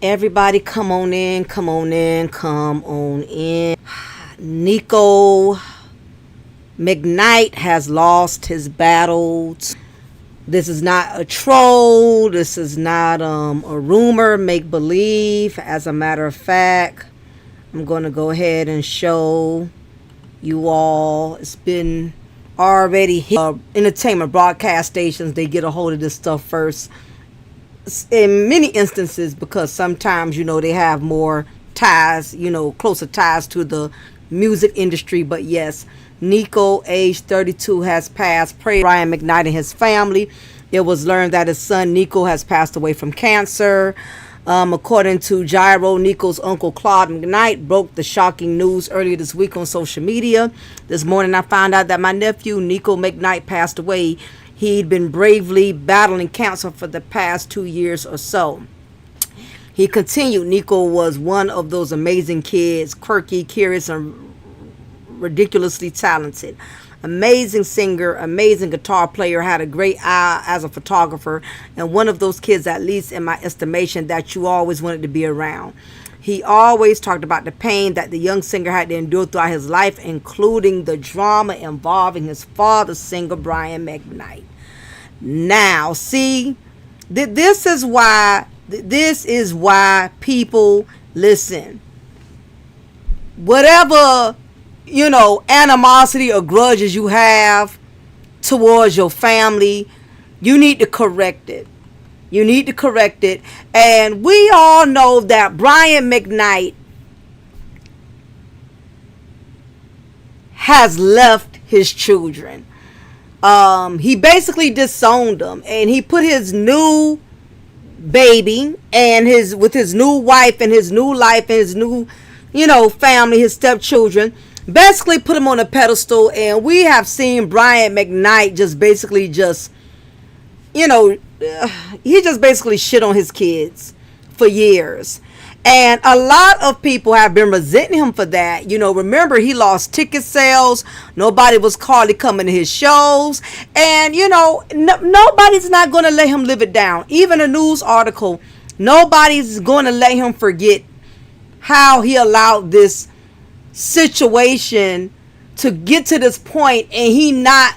Everybody come on in, come on in, come on in. 𝓜𝓸𝓬𝓱𝓪 has lost his battle. This is not a troll. This is not a rumor, make believe. As a matter of fact, I'm going to go ahead and show you all. It's been already hit. Entertainment broadcast stations, they get a hold of this stuff first. In many instances, because sometimes, they have more ties, closer ties to the music industry. But yes, Nico, age 32, has passed. Pray Brian McKnight and his family. It was learned that his son Nico has passed away from cancer. According to Gyro, Nico's uncle Claude McKnight broke the shocking news earlier this week on social media. This morning I found out that my nephew Nico McKnight passed away. He'd been bravely battling cancer for the past 2 years or so. He continued, Nico was one of those amazing kids, quirky, curious, and ridiculously talented. Amazing singer, amazing guitar player, had a great eye as a photographer, and one of those kids, at least in my estimation, that you always wanted to be around. He always talked about the pain that the young singer had to endure throughout his life, including the drama involving his father, singer Brian McKnight. Now, see, this is why people listen. Whatever, animosity or grudges you have towards your family, you need to correct it. You need to correct it. And we all know that Brian McKnight has left his children. He basically disowned them, and he put his new baby and with his new wife and his new life and his new, family, his stepchildren, basically put him on a pedestal. And we have seen Brian McKnight he just basically shit on his kids for years. And a lot of people have been resenting him for that. Remember, he lost ticket sales. Nobody was hardly coming to his shows. And, nobody's not going to let him live it down. Even a news article, nobody's going to let him forget how he allowed this situation to get to this point, and he not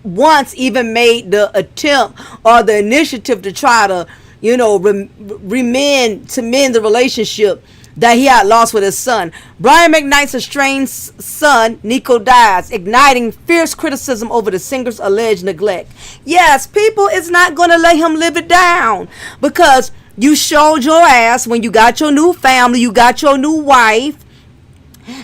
once even made the attempt or the initiative to try to mend the relationship that he had lost with his son. Brian McKnight's estranged son Nico dies, igniting fierce criticism over the singer's alleged neglect. Yes, people is not going to let him live it down, because you showed your ass when you got your new family, you got your new wife,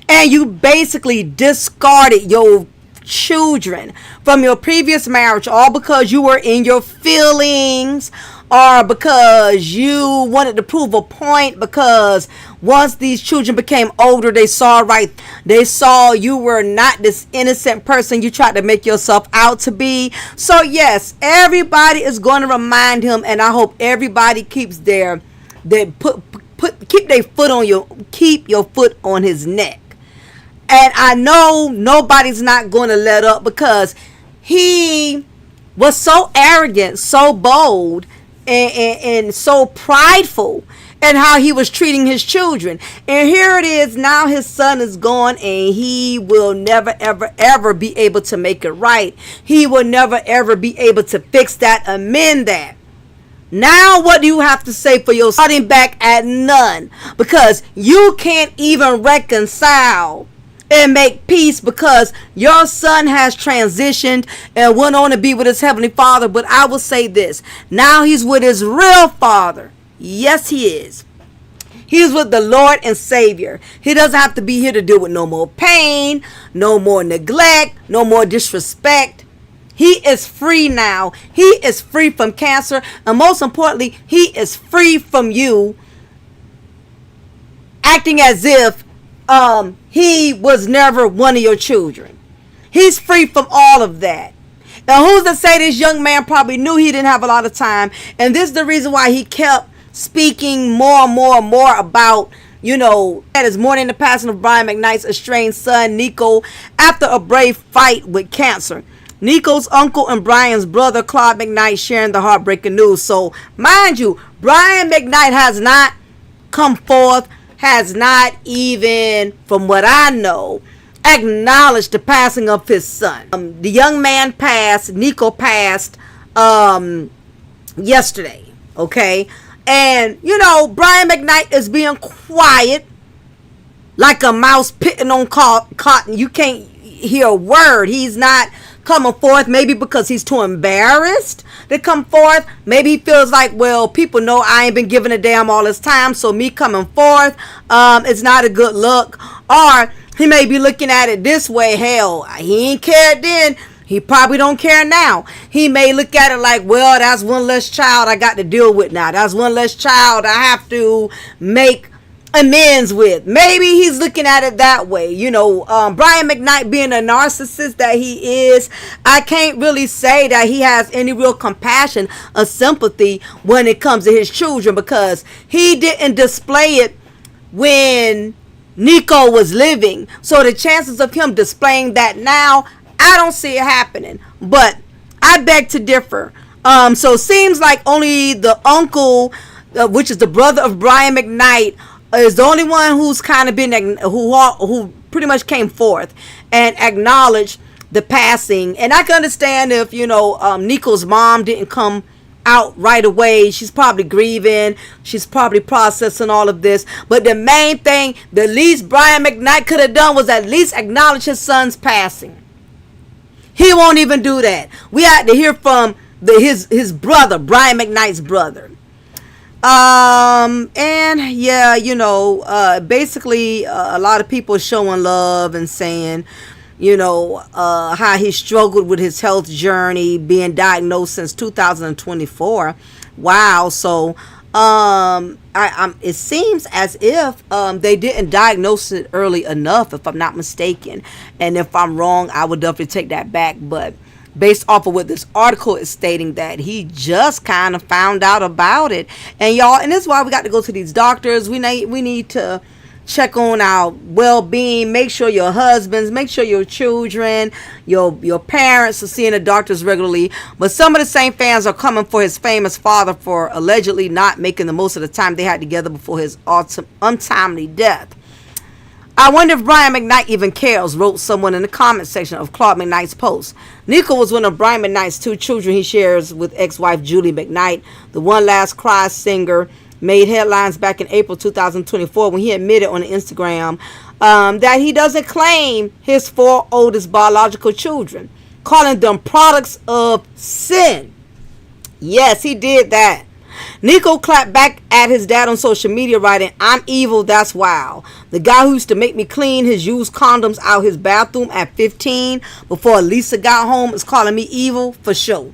and you basically discarded your children from your previous marriage, all because you were in your feelings, or because you wanted to prove a point, because once these children became older, they saw you were not this innocent person you tried to make yourself out to be. So yes, everybody is going to remind him, and I hope everybody keeps keep your foot on his neck. And I know nobody's not going to let up, because he was so arrogant, so bold, and so prideful in how he was treating his children. And here it is, now his son is gone, and he will never, ever, ever be able to make it right. He will never, ever be able to fix that, amend that. Now what do you have to say for your starting back at none? Because you can't even reconcile and make peace, because your son has transitioned and went on to be with his heavenly father. But I will say this, now he's with his real father. Yes, he is. He's with the Lord and Savior. He doesn't have to be here to deal with no more pain, no more neglect, no more disrespect. He is free now. He is free from cancer, and most importantly, he is free from you acting as if he was never one of your children. He's free from all of that. Now, who's to say this young man probably knew he didn't have a lot of time, and this is the reason why he kept speaking more and more and more about, that is mourning the passing of Brian McKnight's estranged son Nico after a brave fight with cancer. Nico's uncle and Brian's brother Claude McKnight sharing the heartbreaking news. So mind you, Brian McKnight has not come forth, has not even, from what I know, acknowledged the passing of his son. The young man passed, Nico passed yesterday, okay? And, you know, Brian McKnight is being quiet like a mouse pitting on cotton. You can't hear a word. He's not coming forth, maybe because he's too embarrassed to come forth. Maybe he feels like, well, people know I ain't been giving a damn all this time, so me coming forth it's not a good look. Or he may be looking at it this way: hell, he ain't cared then, he probably don't care now. He may look at it like, well, that's one less child I got to deal with now. That's one less child I have to make amends with. Maybe he's looking at it that way. You know, Brian McKnight being a narcissist that he is, I can't really say that he has any real compassion or sympathy when it comes to his children, because he didn't display it when Nico was living. So the chances of him displaying that now, I don't see it happening. But I beg to differ. So it seems like only the uncle, which is the brother of Brian McKnight, is the only one who's kind of been, who pretty much came forth and acknowledged the passing. And I can understand if, you know, Nico's mom didn't come out right away. She's probably grieving. She's probably processing all of this. But the main thing, the least Brian McKnight could have done was at least acknowledge his son's passing. He won't even do that. We had to hear from his brother, Brian McKnight's brother. And yeah, you know, basically a lot of people showing love and saying, you know, how he struggled with his health journey, being diagnosed since 2024. Wow. So it seems as if they didn't diagnose it early enough, if I'm not mistaken. And if I'm wrong, I would definitely take that back. But based off of what this article is stating, that he just kind of found out about it. And y'all, and this is why we got to go to these doctors. We need to check on our well-being. Make sure your husbands, make sure your children, your parents are seeing the doctors regularly. But some of the same fans are coming for his famous father for allegedly not making the most of the time they had together before his untimely death. I wonder if Brian McKnight even cares, wrote someone in the comment section of Claude McKnight's post. Nico was one of Brian McKnight's two children he shares with ex-wife Julie McKnight. The One Last Cry singer made headlines back in April 2024 when he admitted on Instagram that he doesn't claim his four oldest biological children, calling them products of sin. Yes, he did that. Nico clapped back at his dad on social media, writing, "I'm evil, that's wild. The guy who used to make me clean his used condoms out his bathroom at 15 before Lisa got home is calling me evil for sure."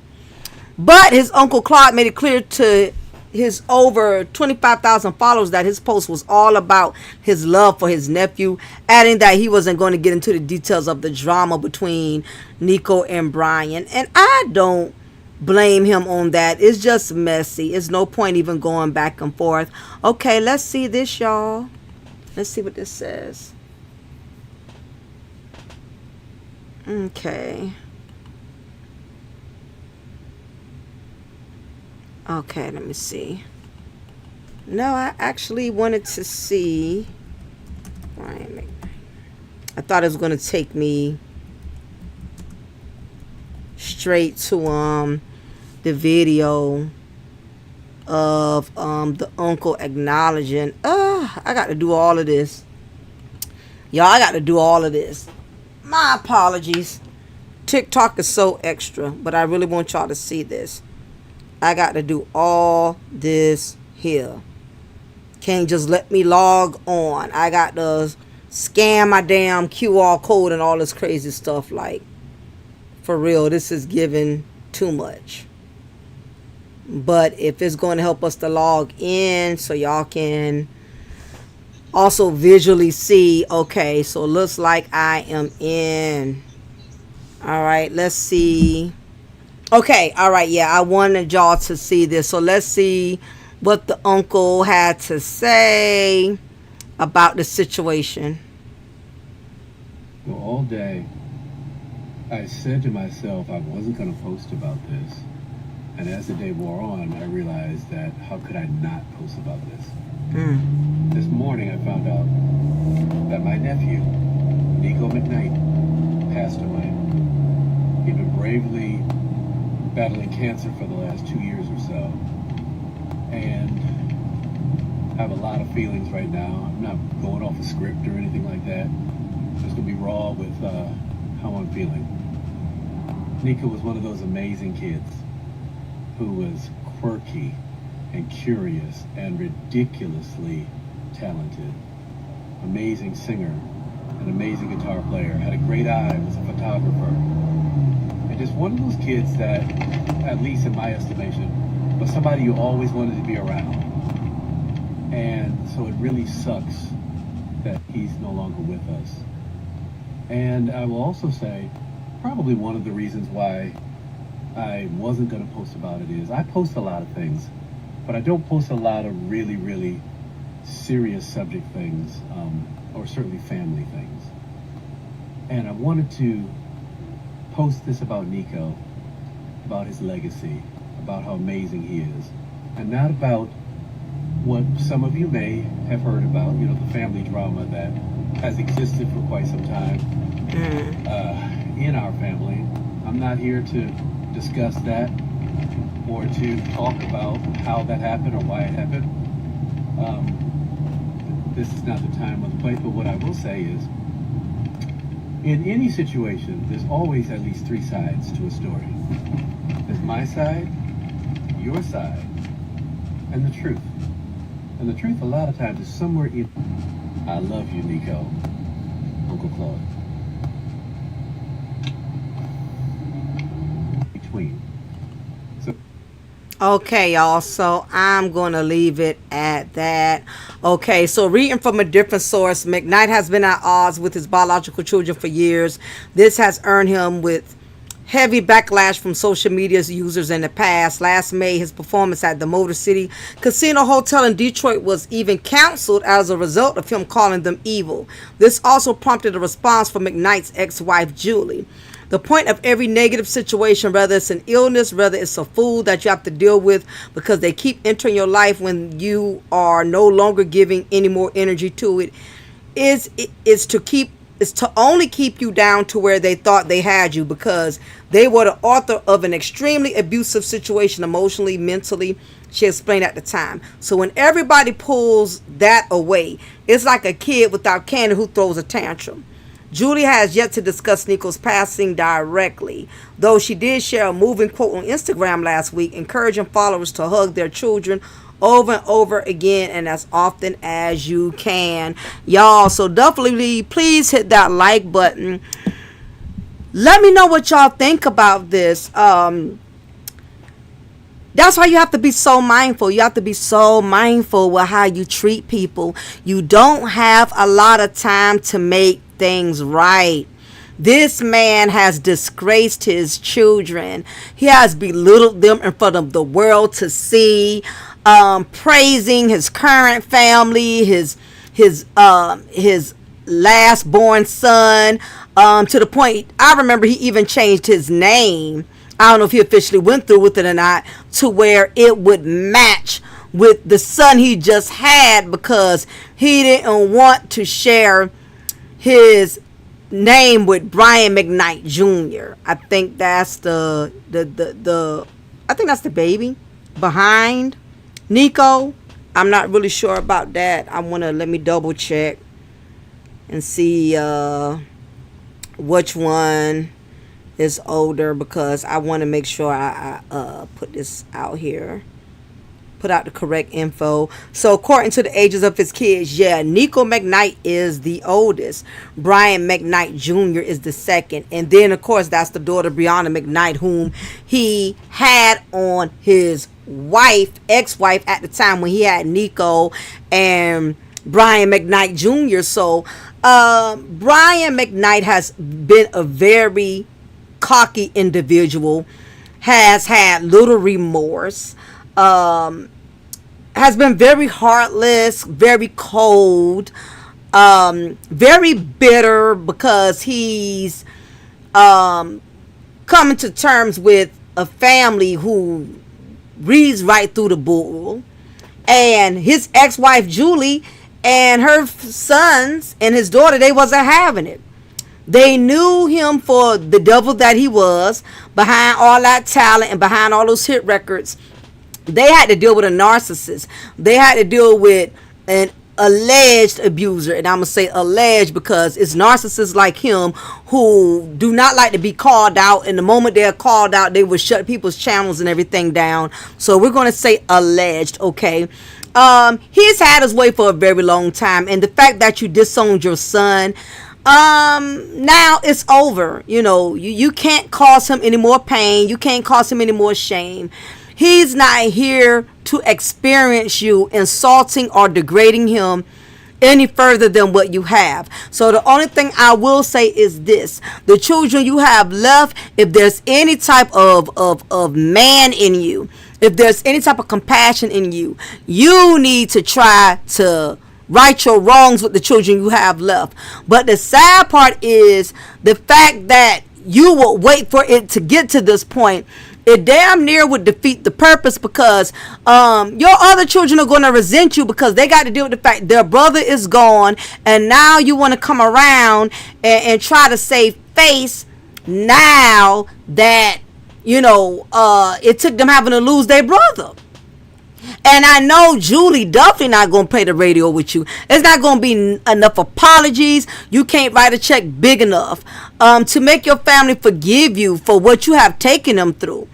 But his uncle Claude made it clear to his over 25,000 followers that his post was all about his love for his nephew, adding that he wasn't going to get into the details of the drama between Nico and Brian. And I don't blame him on that. It's just messy. It's no point even going back and forth. Okay, let's see this, y'all. Let's see what this says. Okay, let me see. No, I actually wanted to see. I thought it was going to take me straight to the video of the uncle acknowledging. I got to do all of this, y'all. I got to do all of this. My apologies. TikTok is so extra, but I really want y'all to see this. I got to do all this here. Can't just let me log on. I got to scan my damn QR code and all this crazy stuff. Like, for real, this is giving too much. But if it's going to help us to log in so y'all can also visually see. Okay, so it looks like I am in. All right, let's see. Okay, all right, yeah, I wanted y'all to see this. So let's see what the uncle had to say about the situation. Well, all day I said to myself I wasn't going to post about this. And as the day wore on, I realized that how could I not post about this? This morning I found out that my nephew, 𝓜𝓸𝓬𝓱𝓪'𝓼, passed away. He'd been bravely battling cancer for the last 2 years or so. And I have a lot of feelings right now. I'm not going off a script or anything like that. I'm just going to be raw with how I'm feeling. Nika was one of those amazing kids who was quirky and curious and ridiculously talented. Amazing singer, an amazing guitar player, had a great eye, was a photographer. And just one of those kids that, at least in my estimation, was somebody you always wanted to be around. And so it really sucks that he's no longer with us. And I will also say, probably one of the reasons why I wasn't going to post about it is I post a lot of things, but I don't post a lot of really, really serious subject things, or certainly family things. And I wanted to post this about Nico, about his legacy, about how amazing he is, and not about what some of you may have heard about, the family drama that has existed for quite some time in our family. I'm not here to discuss that or to talk about how that happened or why it happened. This is not the time or the place, but what I will say is, in any situation, there's always at least 3 sides to a story. There's my side, your side, and the truth. And the truth a lot of times is somewhere in I love you, Nico. Uncle Claude. Between. So Okay, y'all. So I'm going to leave it at that. Okay, so reading from a different source, McKnight has been at odds with his biological children for years. This has earned him with heavy backlash from social media users in the past. Last May, his performance at the Motor City Casino Hotel in Detroit was even canceled as a result of him calling them evil. This also prompted a response from McKnight's ex-wife, Julie. The point of every negative situation, whether it's an illness, whether it's a fool that you have to deal with because they keep entering your life when you are no longer giving any more energy to it, is to only keep you down to where they thought they had you, because they were the author of an extremely abusive situation emotionally, mentally, she explained at the time. So when everybody pulls that away, it's like a kid without candy who throws a tantrum. Julie has yet to discuss Nico's passing directly, though she did share a moving quote on Instagram last week, encouraging followers to hug their children over and over again and as often as you can, y'all. So definitely please hit that like button. Let me know what y'all think about this. That's why you have to be so mindful. You have to be so mindful with how you treat people. You don't have a lot of time to make things right. This man has disgraced his children. He has belittled them in front of the world to see, praising his current family, his last born son, to the point I remember he even changed his name. I don't know if he officially went through with it or not, to where it would match with the son he just had, because he didn't want to share his name with Brian McKnight Jr. I think that's the I think that's the baby behind Nico. I'm not really sure about that. Let me double check and see which one is older, because I want to make sure I put this out here. Put out the correct info. So according to the ages of his kids, Nico McKnight is the oldest. Brian McKnight Jr. is the second. And then, of course, that's the daughter, Brianna McKnight, whom he had on his ex-wife at the time when he had Nico and Brian McKnight Jr. So Brian McKnight has been a very cocky individual, has had little remorse, has been very heartless, very cold, very bitter, because he's coming to terms with a family who breezed right through the bull. And his ex-wife Julie and her sons and his daughter, they wasn't having it. They knew him for the devil that he was, behind all that talent and behind all those hit records. They had to deal with a narcissist. They had to deal with an alleged abuser. And I'm going to say alleged because it's narcissists like him who do not like to be called out. And the moment they're called out, they will shut people's channels and everything down. So we're going to say alleged, okay? He's had his way for a very long time. And the fact that you disowned your son, now it's over. You know, you can't cause him any more pain. You can't cause him any more shame. He's not here to experience you insulting or degrading him any further than what you have. So the only thing I will say is this: the children you have left, if there's any type of man in you, if there's any type of compassion in you, you need to try to right your wrongs with the children you have left. But the sad part is the fact that you will wait for it to get to this point. It damn near would defeat the purpose, because your other children are going to resent you because they got to deal with the fact their brother is gone, and now you want to come around and try to save face now that, you know, it took them having to lose their brother. And I know Julie definitely not going to play the radio with you. It's not going to be enough apologies. You can't write a check big enough to make your family forgive you for what you have taken them through.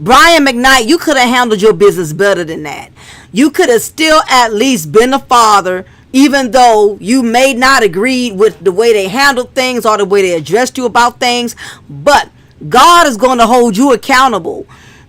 Brian McKnight, you could have handled your business better than that. You could have still at least been a father, even though you may not agree with the way they handled things or the way they addressed you about things. But God is going to hold you accountable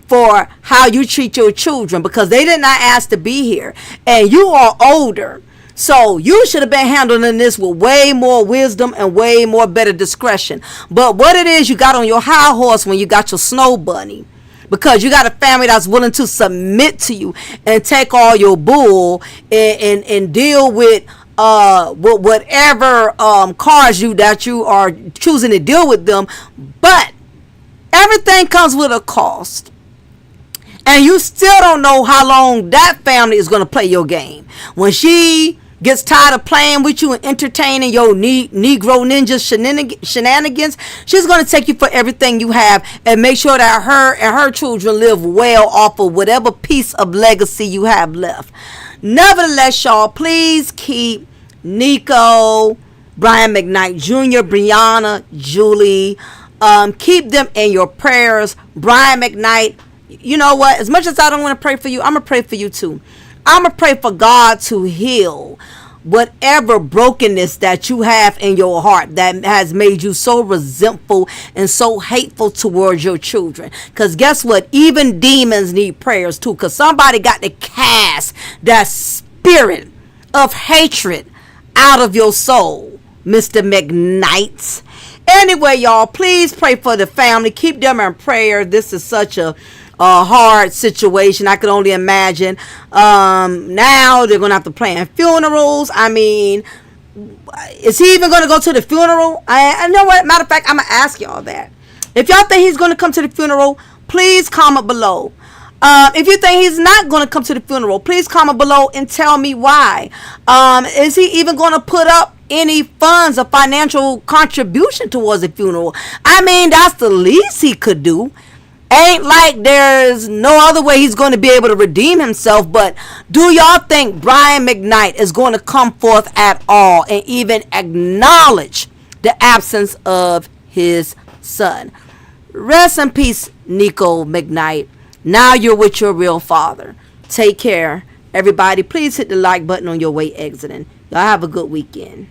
for how you treat your children, because they did not ask to be here, and you are older. So you should have been handling this with way more wisdom and way more better discretion. But what it is, you got on your high horse when you got your snow bunny, because you got a family that's willing to submit to you and take all your bull and deal with whatever cars that you are choosing to deal with them. But everything comes with a cost. And you still don't know how long that family is going to play your game. When she gets tired of playing with you and entertaining your Negro ninja shenanigans, she's going to take you for everything you have and make sure that her and her children live well off of whatever piece of legacy you have left. Nevertheless, y'all, please keep Nico, Brian McKnight Jr., Brianna, Julie, keep them in your prayers. Brian McKnight, you know what? As much as I don't want to pray for you, I'm going to pray for you too. I'm going to pray for God to heal whatever brokenness that you have in your heart that has made you so resentful and so hateful towards your children. Because guess what? Even demons need prayers too. Because somebody got to cast that spirit of hatred out of your soul, Mr. McKnight. Anyway, y'all, please pray for the family. Keep them in prayer. This is such a hard situation. I could only imagine. Now they're gonna have to plan funerals. I mean, is he even gonna go to the funeral? I know what. Matter of fact, I'm gonna ask y'all that. If y'all think he's gonna come to the funeral, please comment below. If you think he's not gonna come to the funeral, please comment below and tell me why. Is he even gonna put up any funds or financial contribution towards the funeral? I mean, that's the least he could do. Ain't like there's no other way he's going to be able to redeem himself. But do y'all think Brian McKnight is going to come forth at all and even acknowledge the absence of his son? Rest in peace, Nico McKnight. Now you're with your real father. Take care. Everybody, please hit the like button on your way exiting. Y'all have a good weekend.